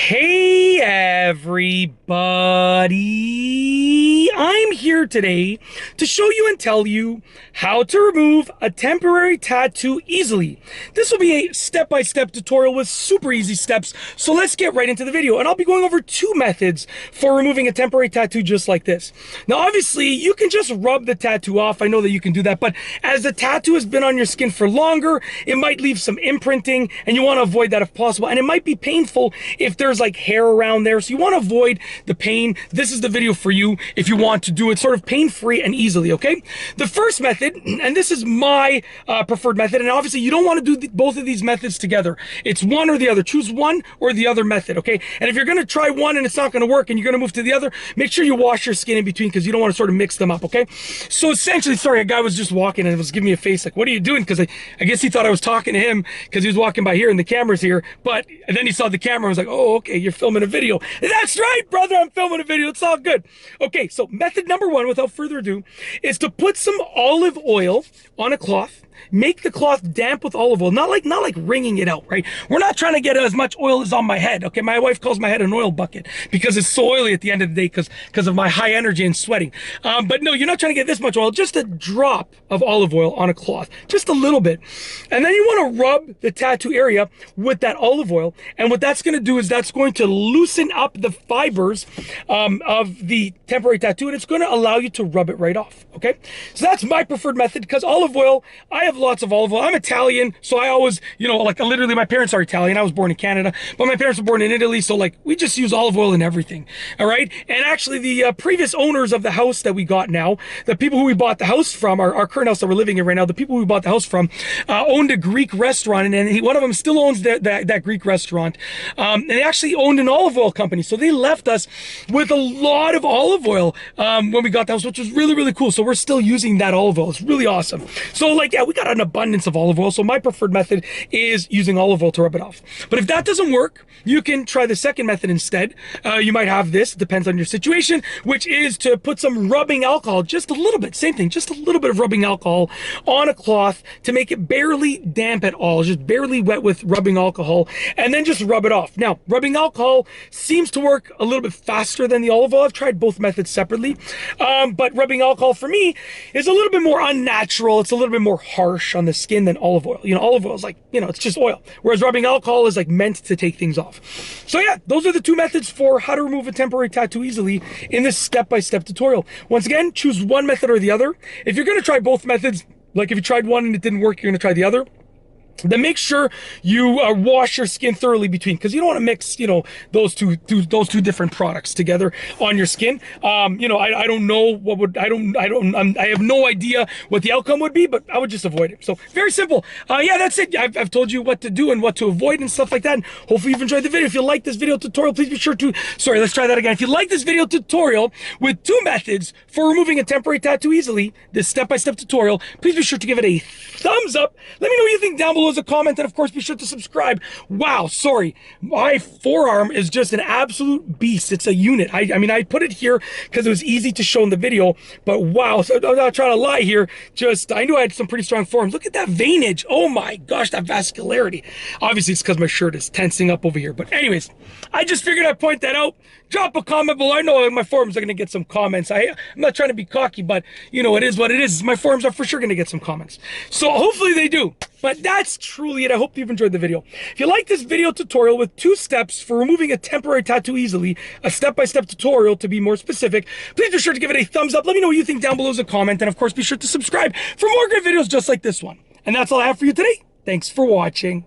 Hey everybody! I'm here today to show you and tell you how to remove a temporary tattoo easily. This will be a step-by-step tutorial with super easy steps, so let's get right into the video. And I'll be going over two methods for removing a temporary tattoo just like this. Now obviously you can just rub the tattoo off. I know that you can do that, but as the tattoo has been on your skin for longer, it might leave some imprinting and you want to avoid that if possible. And it might be painful if there's like hair around there, so you want to avoid the pain. This is the video for you if you want to do it sort of pain-free and easily, okay? The first method, and this is my preferred method, and obviously you don't want to do both of these methods together. It's one or the other. Choose one or the other method, okay? And if you're going to try one and it's not going to work and you're going to move to the other, make sure you wash your skin in between because you don't want to sort of mix them up, okay? So essentially, sorry, a guy was just walking and was giving me a face like, what are you doing? Because I guess he thought I was talking to him because he was walking by here and the camera's here, and then he saw the camera and was like, oh, okay, you're filming a video. That's right, brother, I'm filming a video. It's all good. Okay, so method number one, without further ado, is to put some olive oil on a cloth. Make the cloth damp with olive oil, not like wringing it out, right? We're not trying to get as much oil as on my head, okay? My wife calls my head an oil bucket because it's so oily at the end of the day because of my high energy and sweating. But no, you're not trying to get this much oil, just a drop of olive oil on a cloth, just a little bit. And then you want to rub the tattoo area with that olive oil. And what that's going to do is that's going to loosen up the fibers of the temporary tattoo, and it's going to allow you to rub it right off, okay? So that's my preferred method because olive oil, I have lots of olive oil. I'm Italian, so I always, like literally my parents are Italian. I was born in Canada, but my parents were born in Italy, so like we just use olive oil in everything, all right? And actually the previous owners of the house that we got now, the people who we bought the house from, our current house that we're living in right now, the people who we bought the house from owned a Greek restaurant, and one of them still owns that Greek restaurant. And they actually owned an olive oil company, so they left us with a lot of olive oil when we got the house, which was really, really cool. So we're still using that olive oil. It's really awesome. So like, yeah, we got an abundance of olive oil, so my preferred method is using olive oil to rub it off. But if that doesn't work, you can try the second method instead. You might have this, depends on your situation, which is to put some rubbing alcohol, just a little bit, same thing, just a little bit of rubbing alcohol on a cloth to make it barely damp at all, just barely wet with rubbing alcohol, and then just rub it off. Now, rubbing alcohol seems to work a little bit faster than the olive oil. I've tried both methods separately, but rubbing alcohol for me is a little bit more unnatural. It's a little bit more harsh on the skin than olive oil. Olive oil is like, it's just oil. Whereas rubbing alcohol is like meant to take things off. So yeah, those are the two methods for how to remove a temporary tattoo easily in this step-by-step tutorial. Once again, choose one method or the other. If you're going to try both methods, like if you tried one and it didn't work, you're going to try the other, then make sure you wash your skin thoroughly between, because you don't want to mix, those two different products together on your skin. I don't know what would, I have no idea what the outcome would be, but I would just avoid it. So very simple. Yeah, that's it. I've told you what to do and what to avoid and stuff like that. And hopefully you've enjoyed the video. If you like this video tutorial, please be sure to, sorry, let's try that again. If you like this video tutorial with two methods for removing a temporary tattoo easily, this step-by-step tutorial, please be sure to give it a thumbs up. Let me know what you think down below as a comment, and of course be sure to subscribe. Wow, sorry, my forearm is just an absolute beast. It's a unit. I mean I put it here because it was easy to show in the video, but wow, so I'm not trying to lie here, just I knew I had some pretty strong forearms. Look at that veinage. Oh my gosh, that vascularity. Obviously it's because my shirt is tensing up over here, but anyways, I just figured I'd point that out. Drop a comment below. I know my forums are going to get some comments. I'm not trying to be cocky, but it is what it is. My forums are for sure going to get some comments, so hopefully they do. But that's truly it. I hope you've enjoyed the video. If you like this video tutorial with two steps for removing a temporary tattoo easily, a step-by-step tutorial to be more specific, please be sure to give it a thumbs up. Let me know what you think down below as a comment, and of course be sure to subscribe for more great videos just like this one. And that's all I have for you today. Thanks for watching.